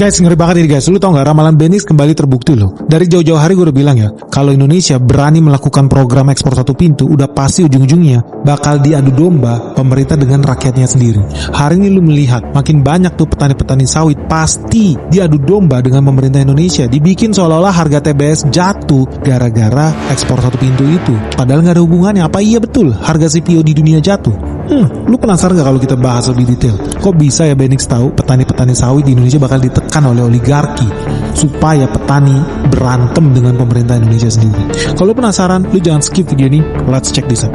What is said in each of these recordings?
Guys, ngeri banget ini guys. Lu tau gak, ramalan Benix kembali terbukti loh. Dari jauh-jauh hari gue udah bilang ya, kalau Indonesia berani melakukan program ekspor satu pintu, udah pasti ujung-ujungnya bakal diadu domba pemerintah dengan rakyatnya sendiri. Hari ini lu melihat makin banyak tuh petani-petani sawit pasti diadu domba dengan pemerintah Indonesia. Dibikin seolah-olah harga TBS jatuh gara-gara ekspor satu pintu itu. Padahal gak ada hubungannya. Apa iya betul harga CPO di dunia jatuh? Lu penasaran gak kalau kita bahas lebih detail? Kok bisa ya Benix tahu petani-petani sawit di Indonesia bakal ditekan oleh oligarki supaya petani berantem dengan pemerintah Indonesia sendiri? Kalau penasaran, lu jangan skip video ini. Let's check this out.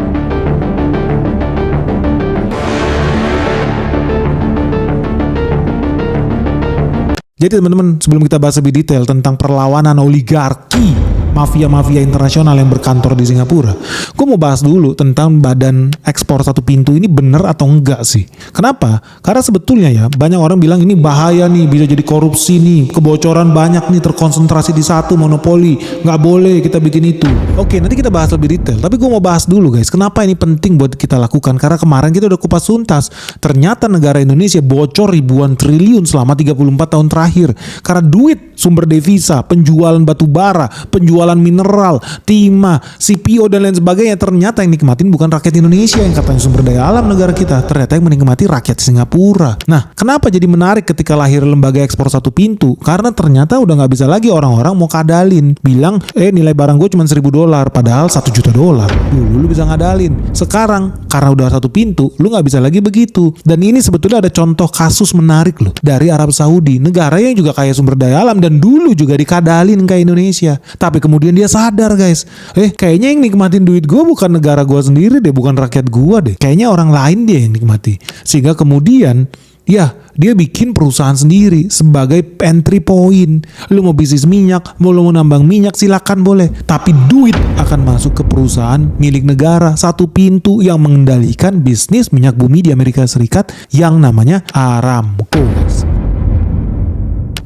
Jadi teman-teman, sebelum kita bahas lebih detail tentang perlawanan oligarki mafia-mafia internasional yang berkantor di Singapura, gue mau bahas dulu tentang badan ekspor satu pintu ini bener atau enggak sih. Kenapa? Karena sebetulnya ya banyak orang bilang ini bahaya nih, bisa jadi korupsi nih, kebocoran banyak nih, terkonsentrasi di satu monopoli, nggak boleh kita bikin itu. Oke, nanti kita bahas lebih detail, tapi gue mau bahas dulu guys, kenapa ini penting buat kita lakukan. Karena kemarin kita udah kupas tuntas, ternyata negara Indonesia bocor ribuan triliun selama 34 tahun terakhir karena duit sumber devisa, penjualan batu bara, penjualan mineral, timah, CPO dan lain sebagainya. Ternyata yang nikmatin bukan rakyat Indonesia yang katanya sumber daya alam negara kita, ternyata yang menikmati rakyat Singapura. Nah, kenapa jadi menarik ketika lahir lembaga ekspor satu pintu? Karena ternyata udah nggak bisa lagi orang-orang mau kadalin, bilang nilai barang gue cuma $1.000 padahal $1 juta. Dulu lu bisa ngadalin, sekarang karena udah satu pintu lu nggak bisa lagi begitu. Dan ini sebetulnya ada contoh kasus menarik loh dari Arab Saudi, negara yang juga kaya sumber daya alam dan dulu juga dikadalin kayak Indonesia. Tapi kemudian dia sadar guys, kayaknya yang nikmatin duit gue bukan negara gue sendiri deh, bukan rakyat gue deh, kayaknya orang lain dia yang nikmati. Sehingga kemudian ya dia bikin perusahaan sendiri sebagai entry point. Lu mau bisnis minyak, lu mau nambang minyak silakan boleh, tapi duit akan masuk ke perusahaan milik negara satu pintu yang mengendalikan bisnis minyak bumi di Amerika Serikat yang namanya Aramco.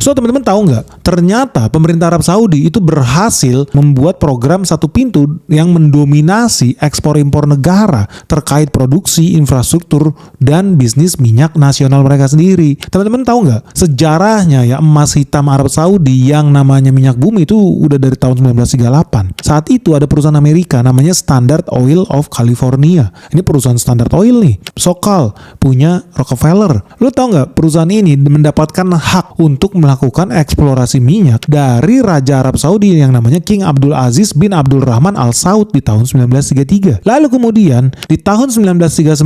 So teman-teman tahu nggak? Ternyata pemerintah Arab Saudi itu berhasil membuat program satu pintu yang mendominasi ekspor impor negara terkait produksi, infrastruktur, dan bisnis minyak nasional mereka sendiri. Teman-teman tahu nggak? Sejarahnya ya emas hitam Arab Saudi yang namanya minyak bumi itu udah dari tahun 1938. Saat itu ada perusahaan Amerika namanya Standard Oil of California. Ini perusahaan Standard Oil nih. SoCal punya Rockefeller. Lo tahu nggak? Perusahaan ini mendapatkan hak untuk melakukan eksplorasi minyak dari Raja Arab Saudi yang namanya King Abdul Aziz bin Abdul Rahman Al Saud di tahun 1933. Lalu kemudian di tahun 1939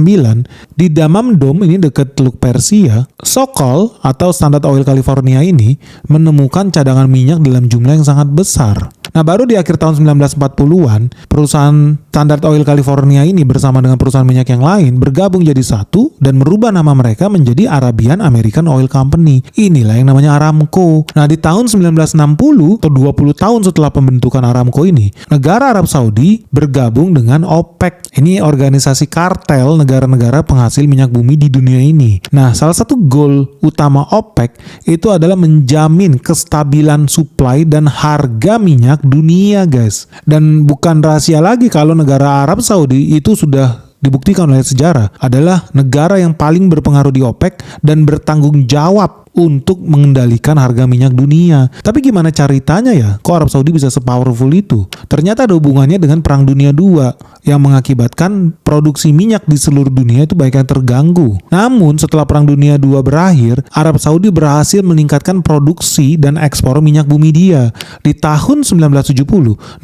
di Damam Dome ini dekat Teluk Persia, SoCal atau Standard Oil California ini menemukan cadangan minyak dalam jumlah yang sangat besar. Nah, baru di akhir tahun 1940-an, perusahaan Standard Oil California ini bersama dengan perusahaan minyak yang lain bergabung jadi satu dan merubah nama mereka menjadi Arabian American Oil Company. Inilah yang namanya Aramco. Nah, di tahun 1960 atau 20 tahun setelah pembentukan Aramco ini, negara Arab Saudi bergabung dengan OPEC. Ini organisasi kartel negara-negara penghasil minyak bumi di dunia ini. Nah, salah satu goal utama OPEC itu adalah menjamin kestabilan supply dan harga minyak dunia guys. Dan bukan rahasia lagi kalau negara Arab Saudi itu sudah dibuktikan oleh sejarah adalah negara yang paling berpengaruh di OPEC dan bertanggung jawab untuk mengendalikan harga minyak dunia. Tapi gimana ceritanya ya? Kok Arab Saudi bisa sepowerful itu? Ternyata ada hubungannya dengan Perang Dunia II yang mengakibatkan produksi minyak di seluruh dunia itu banyak yang terganggu. Namun setelah Perang Dunia II berakhir, Arab Saudi berhasil meningkatkan produksi dan ekspor minyak bumi dia. Di tahun 1970,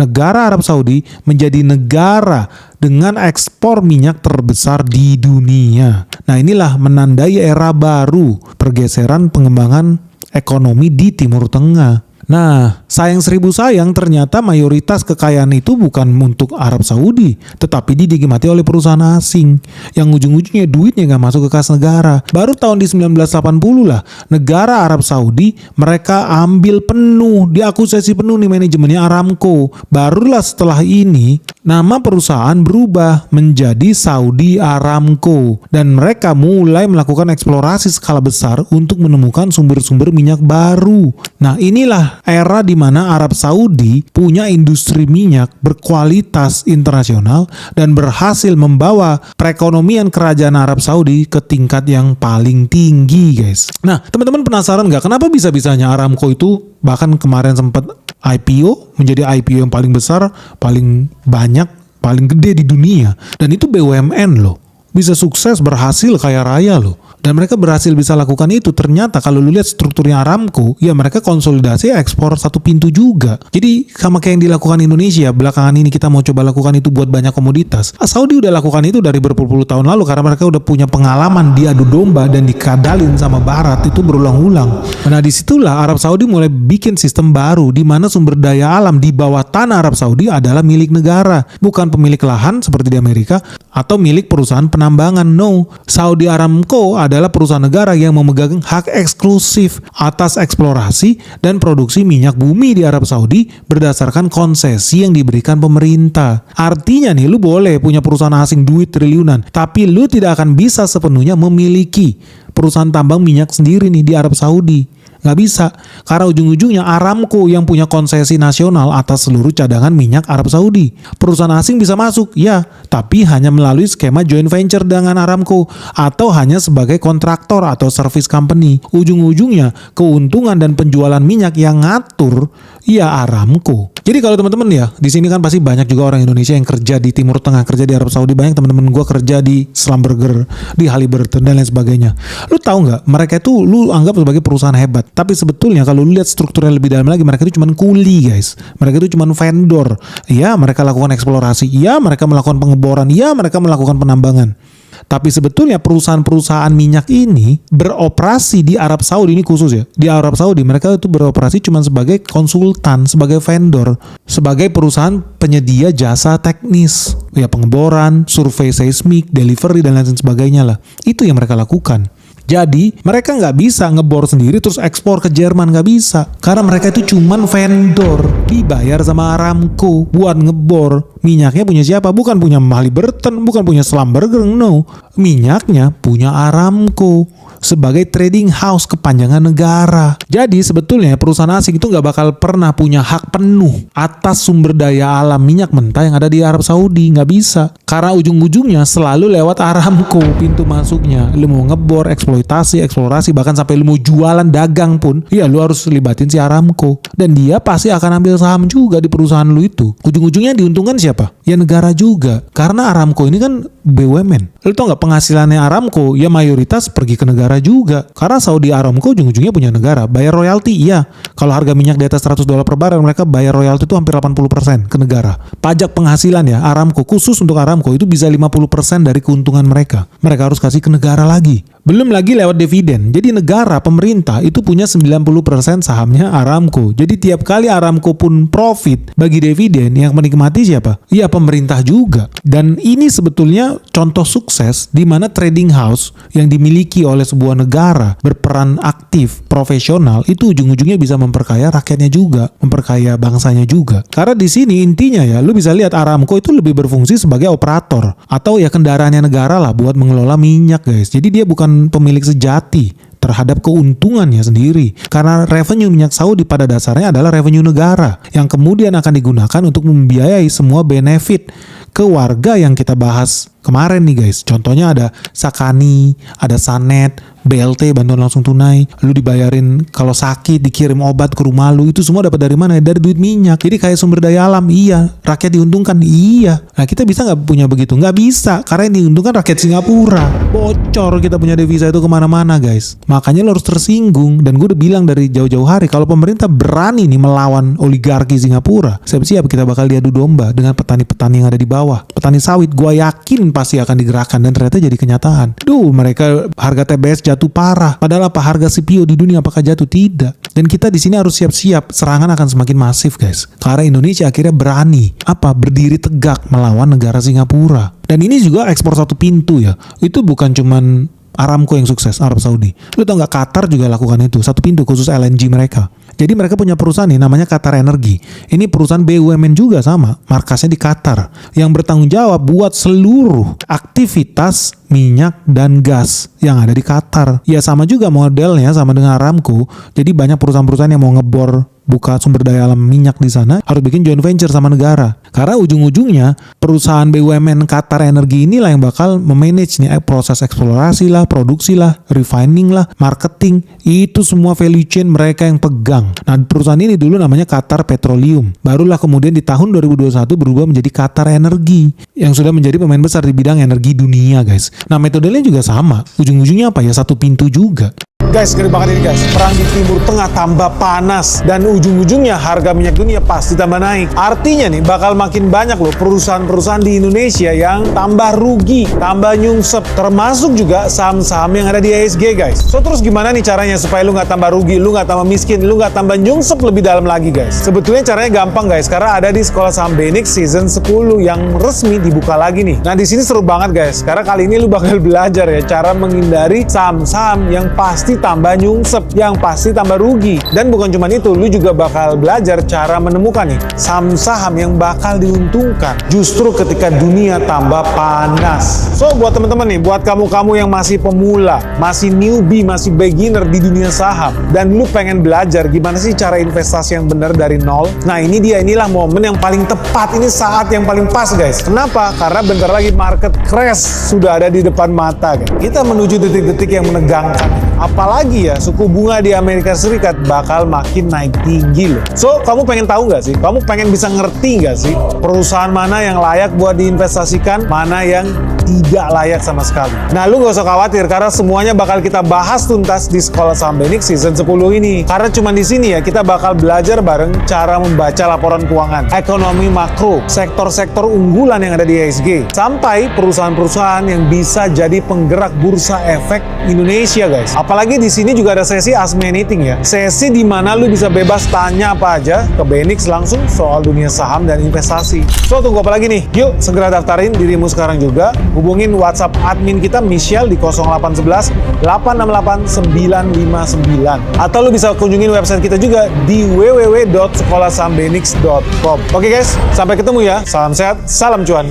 negara Arab Saudi menjadi negara dengan ekspor minyak terbesar di dunia. Nah, inilah menandai era baru, pergeseran pengembangan ekonomi di Timur Tengah. Nah, sayang seribu sayang ternyata mayoritas kekayaan itu bukan untuk Arab Saudi, tetapi dinikmati oleh perusahaan asing yang ujung-ujungnya duitnya nggak masuk ke kas negara. Baru tahun di 1980 lah, negara Arab Saudi mereka ambil penuh, diakuisisi penuh nih manajemennya Aramco. Barulah setelah ini nama perusahaan berubah menjadi Saudi Aramco dan mereka mulai melakukan eksplorasi skala besar untuk menemukan sumber-sumber minyak baru. Nah, inilah inilah era di mana Arab Saudi punya industri minyak berkualitas internasional dan berhasil membawa perekonomian kerajaan Arab Saudi ke tingkat yang paling tinggi, guys. Nah, teman-teman penasaran nggak kenapa bisa-bisanya Aramco itu bahkan kemarin sempat IPO, menjadi IPO yang paling besar, paling banyak, paling gede di dunia. Dan itu BUMN loh. Bisa sukses, berhasil, kaya raya loh. Dan mereka berhasil bisa lakukan itu. Ternyata kalau lu lihat strukturnya Aramco, ya mereka konsolidasi ekspor satu pintu juga. Jadi sama kayak yang dilakukan Indonesia, belakangan ini kita mau coba lakukan itu buat banyak komoditas. Saudi udah lakukan itu dari berpuluh-puluh tahun lalu karena mereka udah punya pengalaman diadu domba dan dikadalin sama Barat itu berulang-ulang. Nah disitulah Arab Saudi mulai bikin sistem baru di mana sumber daya alam di bawah tanah Arab Saudi adalah milik negara, bukan pemilik lahan seperti di Amerika atau milik perusahaan penambangan. No, Saudi Aramco adalah perusahaan negara yang memegang hak eksklusif atas eksplorasi dan produksi minyak bumi di Arab Saudi berdasarkan konsesi yang diberikan pemerintah. Artinya nih, lu boleh punya perusahaan asing duit triliunan, tapi lu tidak akan bisa sepenuhnya memiliki perusahaan tambang minyak sendiri nih di Arab Saudi. Nggak bisa, karena ujung-ujungnya Aramco yang punya konsesi nasional atas seluruh cadangan minyak Arab Saudi. Perusahaan asing bisa masuk, ya, tapi hanya melalui skema joint venture dengan Aramco atau hanya sebagai kontraktor atau service company. Ujung-ujungnya keuntungan dan penjualan minyak yang ngatur ya Aramco. Jadi kalau teman-teman ya, di sini kan pasti banyak juga orang Indonesia yang kerja di Timur Tengah, kerja di Arab Saudi. Banyak teman-teman gue kerja di Schlumberger, di Halliburton dan lain sebagainya. Lu tahu nggak? Mereka itu lu anggap sebagai perusahaan hebat, tapi sebetulnya kalau lu lihat strukturnya lebih dalam lagi, mereka itu cuma kuli, guys. Mereka itu cuma vendor. Ya, mereka lakukan eksplorasi. Ya, mereka melakukan pengeboran. Ya, mereka melakukan penambangan. Tapi sebetulnya perusahaan-perusahaan minyak ini beroperasi di Arab Saudi, ini khusus ya. Di Arab Saudi mereka itu beroperasi cuma sebagai konsultan, sebagai vendor, sebagai perusahaan penyedia jasa teknis. Ya pengeboran, survei seismik, delivery dan lain sebagainya lah. Itu yang mereka lakukan. Jadi mereka nggak bisa ngebor sendiri terus ekspor ke Jerman, nggak bisa. Karena mereka itu cuman vendor, dibayar sama Aramco buat ngebor. Minyaknya punya siapa? Bukan punya Halliburton, bukan punya Schlumberger, no. Minyaknya punya Aramco sebagai trading house kepanjangan negara. Jadi sebetulnya perusahaan asing itu nggak bakal pernah punya hak penuh atas sumber daya alam minyak mentah yang ada di Arab Saudi, nggak bisa. Karena ujung-ujungnya selalu lewat Aramco pintu masuknya. Lu mau ngebor, eksploitasi, eksplorasi, bahkan sampai lu mau jualan dagang pun, ya lu harus libatin si Aramco. Dan dia pasti akan ambil saham juga di perusahaan lu itu. Ujung-ujungnya yang diuntungkan siapa? Ya negara juga. Karena Aramco ini kan BUMN. Lu tau nggak penghasilannya Aramco? Ya mayoritas pergi ke negara juga. Karena Saudi Aramco ujung-ujungnya punya negara. Bayar royalti, iya. Kalau harga minyak di atas $100 per barel, mereka bayar royalti itu hampir 80% ke negara. Pajak penghasilan ya Aramco, khusus untuk Aramco itu bisa 50% dari keuntungan mereka. Mereka harus kasih ke negara lagi. Belum lagi lewat dividen. Jadi negara, pemerintah itu punya 90% sahamnya Aramco. Jadi tiap kali Aramco pun profit, bagi dividen yang menikmati siapa? Ya pemerintah juga. Dan ini sebetulnya contoh sukses di mana trading house yang dimiliki oleh sebuah negara berperan aktif, profesional, itu ujung-ujungnya bisa memperkaya rakyatnya juga, memperkaya bangsanya juga. Karena di sini intinya ya, lu bisa lihat Aramco itu lebih berfungsi sebagai operator atau ya kendaraannya negara lah buat mengelola minyak, guys. Jadi dia bukan pemilik sejati terhadap keuntungannya sendiri. Karena revenue minyak Saudi pada dasarnya adalah revenue negara yang kemudian akan digunakan untuk membiayai semua benefit ke warga yang kita bahas kemarin nih, guys. Contohnya ada Sakani, ada Sanet, BLT, bantuan langsung tunai, lu dibayarin kalau sakit, dikirim obat ke rumah lu, itu semua dapat dari mana? Dari duit minyak. Jadi kayak sumber daya alam, iya. Rakyat diuntungkan, iya. Nah kita bisa nggak punya begitu? Nggak bisa, karena yang diuntungkan rakyat Singapura. Bocor kita punya devisa itu kemana-mana, guys. Makanya lo harus tersinggung. Dan gue udah bilang dari jauh-jauh hari, kalau pemerintah berani nih melawan oligarki Singapura, siap-siap kita bakal diadu domba dengan petani-petani yang ada di bawah. Petani sawit, gue yakin pasti akan digerakkan dan ternyata jadi kenyataan. Mereka harga TBS jatuh parah. Padahal apa harga CPO di dunia apakah jatuh? Tidak. Dan kita di sini harus siap-siap. Serangan akan semakin masif, guys. Karena Indonesia akhirnya berani berdiri tegak melawan negara Singapura. Dan ini juga ekspor satu pintu ya. Itu bukan cuman Aramco yang sukses, Arab Saudi. Lu tau gak Qatar juga lakukan itu, satu pintu khusus LNG mereka. Jadi mereka punya perusahaan nih namanya Qatar Energy. Ini perusahaan BUMN juga sama, markasnya di Qatar, yang bertanggung jawab buat seluruh aktivitas minyak dan gas yang ada di Qatar. Ya sama juga modelnya sama dengan Aramco. Jadi banyak perusahaan-perusahaan yang mau ngebor buka sumber daya alam minyak di sana, harus bikin joint venture sama negara. Karena ujung-ujungnya perusahaan BUMN Qatar Energi inilah yang bakal memanage nih proses eksplorasi lah, produksi lah, refining lah, marketing. Itu semua value chain mereka yang pegang. Nah, perusahaan ini dulu namanya Qatar Petroleum. Barulah kemudian di tahun 2021 berubah menjadi Qatar Energi yang sudah menjadi pemain besar di bidang energi dunia, guys. Nah, metodenya juga sama. Ujung-ujungnya apa ya? Satu pintu juga. Guys, ngeri banget ini guys. Perang di Timur Tengah tambah panas dan ujung-ujungnya harga minyak dunia pasti tambah naik. Artinya nih bakal makin banyak loh perusahaan-perusahaan di Indonesia yang tambah rugi, tambah nyungsep. Termasuk juga saham-saham yang ada di IHSG guys. So terus gimana nih caranya supaya lu nggak tambah rugi, lu nggak tambah miskin, lu nggak tambah nyungsep lebih dalam lagi guys? Sebetulnya caranya gampang guys, karena ada di Sekolah Saham BENIX season 10 yang resmi dibuka lagi nih. Nah di sini seru banget guys, karena kali ini lu bakal belajar ya cara menghindari saham-saham yang pasti tambah nyungsep, yang pasti tambah rugi. Dan bukan cuma itu, lu juga bakal belajar cara menemukan nih saham-saham yang bakal diuntungkan justru ketika dunia tambah panas. So buat teman-teman nih, buat kamu-kamu yang masih pemula, masih newbie, masih beginner di dunia saham, dan lu pengen belajar gimana sih cara investasi yang benar dari nol, nah inilah momen yang paling tepat, ini saat yang paling pas guys. Kenapa? Karena bentar lagi market crash sudah ada di depan mata guys. Kita menuju detik-detik yang menegangkan. Apalagi ya, suku bunga di Amerika Serikat bakal makin naik tinggi loh. So, kamu pengen tahu nggak sih? Kamu pengen bisa ngerti nggak sih? Perusahaan mana yang layak buat diinvestasikan, mana yang tidak layak sama sekali. Nah, lu nggak usah khawatir karena semuanya bakal kita bahas tuntas di Sekolah Saham BENIX season 10 ini. Karena cuma di sini ya kita bakal belajar bareng cara membaca laporan keuangan, ekonomi makro, sektor-sektor unggulan yang ada di IHSG, sampai perusahaan-perusahaan yang bisa jadi penggerak bursa efek Indonesia, guys. Apalagi di sini juga ada sesi Ask Me Anything ya. Sesi di mana lu bisa bebas tanya apa aja ke BENIX langsung soal dunia saham dan investasi. So, tunggu apa lagi nih? Yuk, segera daftarin dirimu sekarang juga. Hubungin WhatsApp admin kita Michelle di 0811 868 959. Atau lu bisa kunjungin website kita juga di www.sekolahsahambenix.com. Oke guys, sampai ketemu ya. Salam sehat, salam cuan.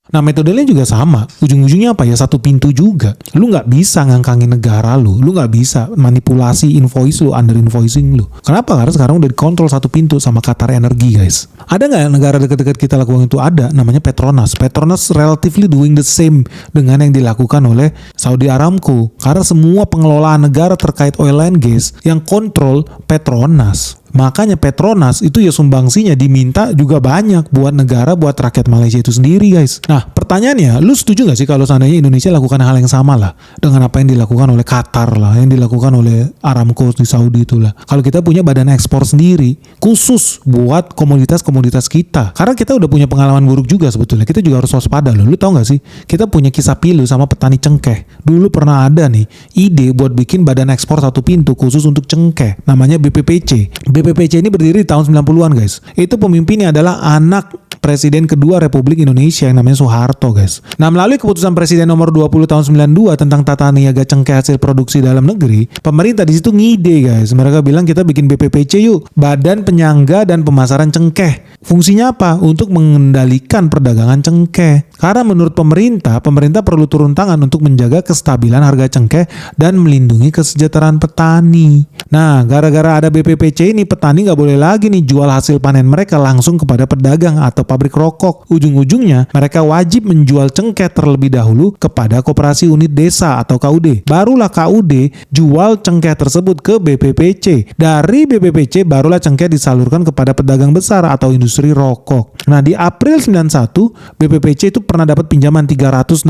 Nah, metodenya juga sama. Ujung-ujungnya apa ya? Satu pintu juga. Lu nggak bisa ngangkangin negara lu. Lu nggak bisa manipulasi invoice lu, under invoicing lu. Kenapa? Karena sekarang udah dikontrol satu pintu sama Qatar Energi, guys. Ada nggak negara dekat-dekat kita lakukan itu? Ada. Namanya Petronas. Petronas relatively doing the same dengan yang dilakukan oleh Saudi Aramco. Karena semua pengelolaan negara terkait oil and gas yang kontrol Petronas. Makanya Petronas itu ya sumbangsinya diminta juga banyak buat negara, buat rakyat Malaysia itu sendiri, guys. Nah, pertanyaannya, lu setuju gak sih kalau seandainya Indonesia lakukan hal yang sama lah dengan apa yang dilakukan oleh Qatar lah, yang dilakukan oleh Aramco di Saudi itulah. Kalau kita punya badan ekspor sendiri khusus buat komoditas-komoditas kita. Karena kita udah punya pengalaman buruk juga sebetulnya. Kita juga harus waspada loh. Lu tahu gak sih? Kita punya kisah pilu sama petani cengkeh. Dulu pernah ada nih ide buat bikin badan ekspor satu pintu khusus untuk cengkeh. Namanya BPPC. BPPC ini berdiri di tahun 90-an, guys. Itu pemimpinnya adalah anak Presiden kedua Republik Indonesia yang namanya Soeharto, guys. Nah, melalui keputusan Presiden nomor 20 tahun 92 tentang tata niaga cengkeh hasil produksi dalam negeri, pemerintah di situ ngide, guys. Mereka bilang kita bikin BPPC yuk, Badan Penyangga dan Pemasaran Cengkeh. Fungsinya apa? Untuk mengendalikan perdagangan cengkeh. Karena menurut pemerintah perlu turun tangan untuk menjaga kestabilan harga cengkeh dan melindungi kesejahteraan petani. Nah, gara-gara ada BPPC ini, petani nggak boleh lagi nih jual hasil panen mereka langsung kepada pedagang atau pabrik rokok. Ujung-ujungnya mereka wajib menjual cengkeh terlebih dahulu kepada koperasi unit desa atau KUD. Barulah KUD jual cengkeh tersebut ke BPPC. Dari BPPC barulah cengkeh disalurkan kepada pedagang besar atau industri rokok. Nah, di April 91 BPPC itu pernah dapat pinjaman 369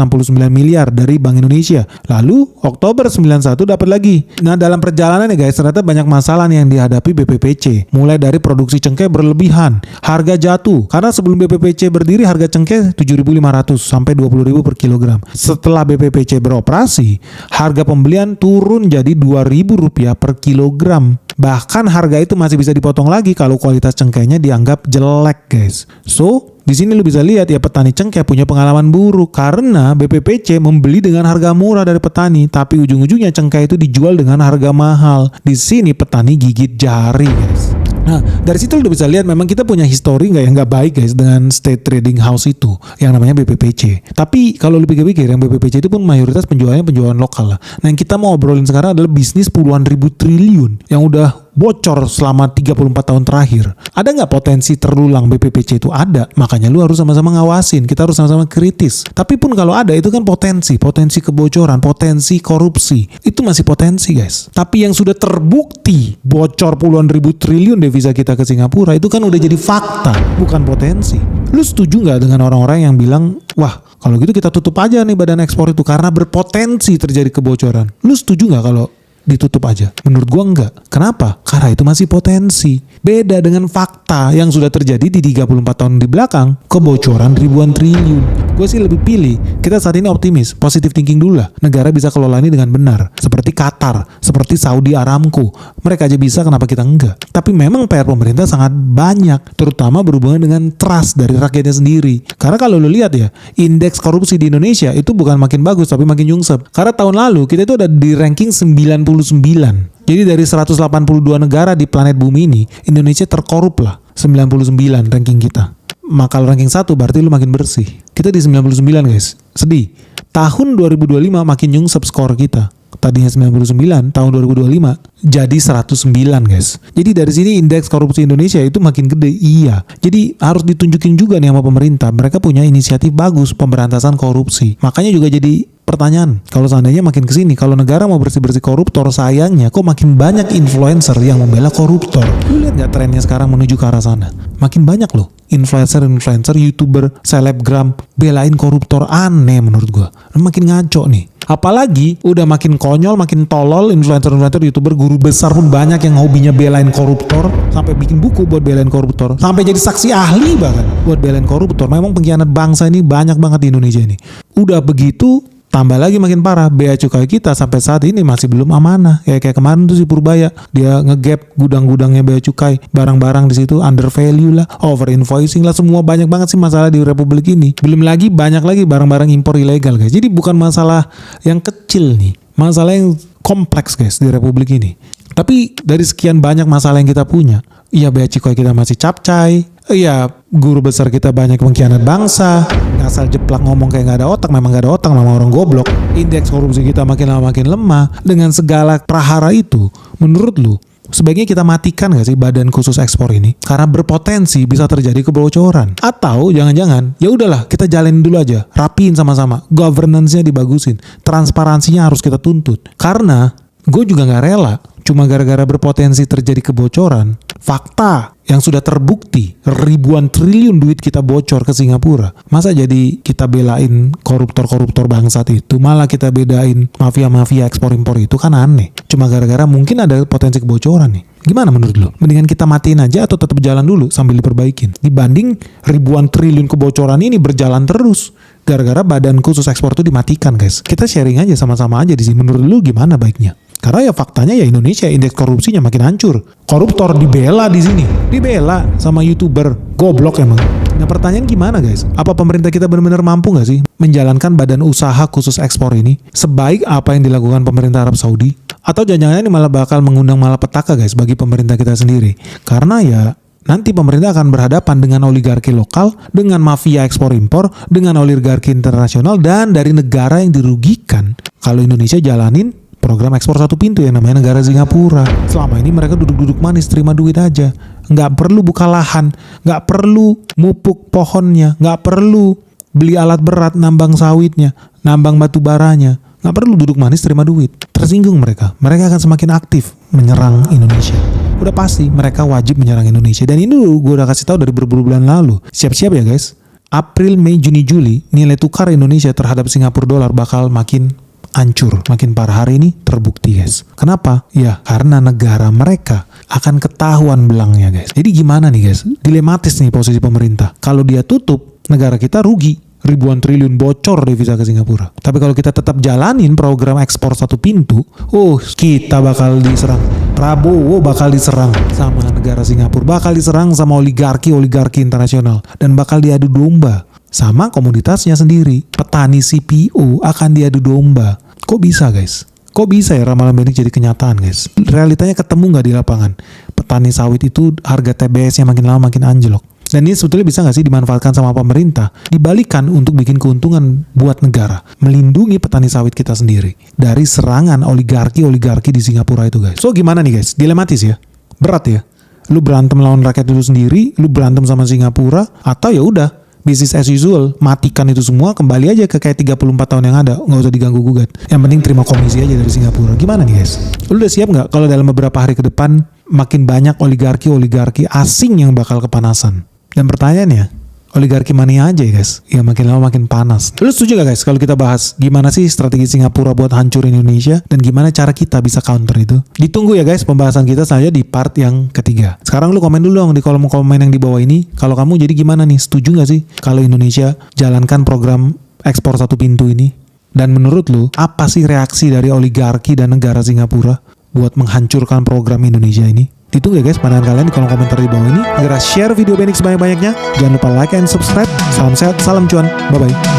miliar dari Bank Indonesia. Lalu Oktober 91 dapat lagi. Nah, dalam perjalanan nih guys, ternyata banyak masalah nih yang dihadapi BPPC. Mulai dari produksi cengkeh berlebihan, harga jatuh. Karena sebelum BPPC berdiri harga cengkeh 7.500 sampai 20.000 per kilogram. Setelah BPPC beroperasi, harga pembelian turun jadi Rp2.000 per kilogram. Bahkan harga itu masih bisa dipotong lagi kalau kualitas cengkehnya dianggap jelek, guys. So, di sini lu bisa lihat ya, petani cengkeh punya pengalaman buruk karena BPPC membeli dengan harga murah dari petani, tapi ujung-ujungnya cengkeh itu dijual dengan harga mahal. Di sini petani gigit jari, guys. Nah, dari situ lu bisa lihat memang kita punya histori nggak baik, guys, dengan state trading house itu yang namanya BPPC. Tapi kalau lu pikir-pikir, yang BPPC itu pun mayoritas penjualan lokal lah. Nah, yang kita mau obrolin sekarang adalah bisnis puluhan ribu triliun yang udah bocor selama 34 tahun terakhir. Ada nggak potensi terulang BPPC itu? Ada, makanya lu harus sama-sama ngawasin, kita harus sama-sama kritis. Tapi pun kalau ada itu kan potensi kebocoran, potensi korupsi, itu masih potensi guys. Tapi yang sudah terbukti bocor puluhan ribu triliun devisa kita ke Singapura itu kan udah jadi fakta, bukan potensi. Lu setuju nggak dengan orang-orang yang bilang, wah kalau gitu kita tutup aja nih badan ekspor itu karena berpotensi terjadi kebocoran? Lu setuju nggak kalau ditutup aja? Menurut gua enggak. Kenapa? Karena itu masih potensi. Beda dengan fakta yang sudah terjadi di 34 tahun di belakang, kebocoran ribuan triliun. Gue sih lebih pilih kita saat ini optimis, positive thinking dulu lah. Negara bisa kelola ini dengan benar. Seperti Qatar, seperti Saudi Aramco. Mereka aja bisa, kenapa kita enggak? Tapi memang PR pemerintah sangat banyak, terutama berhubungan dengan trust dari rakyatnya sendiri. Karena kalau lu lihat ya, indeks korupsi di Indonesia itu bukan makin bagus tapi makin nyungsep. Karena tahun lalu kita itu ada di ranking 99. Jadi dari 182 negara di planet bumi ini, Indonesia terkorup lah 99 ranking kita. Maka ranking 1 berarti lu makin bersih. Kita di 99 guys. Sedih. Tahun 2025 makin nyungsep skor kita. Tadinya 99, tahun 2025 jadi 109 guys. Jadi dari sini indeks korupsi Indonesia itu makin gede. Iya. Jadi harus ditunjukin juga nih sama pemerintah. Mereka punya inisiatif bagus pemberantasan korupsi. Makanya juga jadi pertanyaan, kalau seandainya makin kesini, kalau negara mau bersih-bersih koruptor, sayangnya kok makin banyak influencer yang membela koruptor. Lu lihat gak trennya sekarang menuju ke arah sana? Makin banyak loh influencer, youtuber, selebgram belain koruptor. Aneh menurut gua. Makin ngaco nih. Apalagi udah makin konyol, makin tolol, influencer, youtuber, guru besar pun banyak yang hobinya belain koruptor, sampai bikin buku buat belain koruptor, sampai jadi saksi ahli bahkan buat belain koruptor. Memang pengkhianat bangsa ini banyak banget di Indonesia ini. Udah begitu, tambah lagi makin parah, bea cukai kita sampai saat ini masih belum amanah. Kayak kemarin tuh si Purbaya, dia ngegap gudang-gudangnya bea cukai, barang-barang di situ under value lah, over invoicing lah, semua banyak banget sih masalah di Republik ini. Belum lagi banyak lagi barang-barang impor ilegal guys. Jadi bukan masalah yang kecil nih, masalah yang kompleks guys di Republik ini. Tapi dari sekian banyak masalah yang kita punya, iya bea cukai kita masih capcay, iya guru besar kita banyak pengkhianat bangsa, asal jeplak ngomong kayak gak ada otak, memang gak ada otak, memang orang goblok. Indeks korupsi kita makin lama makin lemah. Dengan segala prahara itu, menurut lu sebaiknya kita matikan gak sih badan khusus ekspor ini? Karena berpotensi bisa terjadi kebocoran. Atau jangan-jangan ya udahlah kita jalanin dulu aja, rapiin sama-sama, governance-nya dibagusin, transparansinya harus kita tuntut. Karena gue juga gak rela cuma gara-gara berpotensi terjadi kebocoran. Fakta yang sudah terbukti ribuan triliun duit kita bocor ke Singapura. Masa jadi kita belain koruptor-koruptor bangsat itu, malah kita bedain mafia-mafia ekspor-impor itu, kan aneh. Cuma gara-gara mungkin ada potensi kebocoran nih. Gimana menurut lo? Mendingan kita matiin aja atau tetap jalan dulu sambil diperbaikin? Dibanding ribuan triliun kebocoran ini berjalan terus gara-gara badan khusus ekspor itu dimatikan guys. Kita sharing aja sama-sama aja di sini. Menurut lu gimana baiknya? Karena ya faktanya ya Indonesia indeks korupsinya makin hancur. Koruptor dibela di sini, dibela sama YouTuber goblok emang. Nah pertanyaan gimana guys? Apa pemerintah kita benar-benar mampu nggak sih menjalankan badan usaha khusus ekspor ini sebaik apa yang dilakukan pemerintah Arab Saudi? Atau jangan-jangan ini malah bakal mengundang malapetaka guys bagi pemerintah kita sendiri? Karena ya nanti pemerintah akan berhadapan dengan oligarki lokal, dengan mafia ekspor impor, dengan oligarki internasional, dan dari negara yang dirugikan kalau Indonesia jalanin program ekspor satu pintu yang namanya negara Singapura. Selama ini mereka duduk-duduk manis, terima duit aja. Nggak perlu buka lahan, nggak perlu mupuk pohonnya, nggak perlu beli alat berat nambang sawitnya, nambang batu baranya. Nggak perlu duduk manis terima duit. Tersinggung mereka. Mereka akan semakin aktif menyerang Indonesia. Udah pasti mereka wajib menyerang Indonesia. Dan ini gue udah kasih tahu dari berbulan lalu. Siap-siap ya guys. April, Mei, Juni, Juli nilai tukar Indonesia terhadap Singapura dolar bakal makin hancur, makin parah. Hari ini terbukti guys. Kenapa? Ya karena negara mereka akan ketahuan belangnya guys. Jadi gimana nih guys? Dilematis nih posisi pemerintah. Kalau dia tutup, negara kita rugi ribuan triliun bocor devisa ke Singapura. Tapi kalau kita tetap jalanin program ekspor satu pintu, kita bakal diserang. Prabowo bakal diserang sama negara Singapura, bakal diserang sama oligarki internasional, dan bakal diadu domba sama komoditasnya sendiri. Petani CPO akan diadu domba. Kok bisa guys? Kok bisa ya ramalan ini jadi kenyataan guys? Realitanya ketemu gak di lapangan? Petani sawit itu harga TBS-nya makin lama makin anjlok. Dan ini sebetulnya bisa gak sih dimanfaatkan sama pemerintah? Dibalikan untuk bikin keuntungan buat negara. Melindungi petani sawit kita sendiri dari serangan oligarki di Singapura itu guys. So gimana nih guys? Dilematis ya? Berat ya. Lu berantem lawan rakyat dulu sendiri, lu berantem sama Singapura, atau ya udah business as usual, matikan itu semua, kembali aja ke kayak 34 tahun yang ada, nggak usah diganggu gugat. Yang penting terima komisi aja dari Singapura. Gimana nih guys? Lu udah siap nggak kalau dalam beberapa hari ke depan makin banyak oligarki asing yang bakal kepanasan? Dan pertanyaannya, oligarki mania aja ya guys, ya makin lama makin panas. Lu setuju gak guys kalau kita bahas gimana sih strategi Singapura buat hancurin Indonesia dan gimana cara kita bisa counter itu? Ditunggu ya guys pembahasan kita saja di part yang ketiga. Sekarang lu komen dulu dong di kolom komen yang di bawah ini. Kalau kamu jadi gimana nih? Setuju gak sih kalau Indonesia jalankan program ekspor satu pintu ini? Dan menurut lu apa sih reaksi dari oligarki dan negara Singapura buat menghancurkan program Indonesia ini? Ditunggu ya guys pandangan kalian di kolom komentar di bawah ini. Segera share video Benix sebanyak-banyaknya. Jangan lupa like and subscribe. Salam sehat, salam cuan. Bye-bye.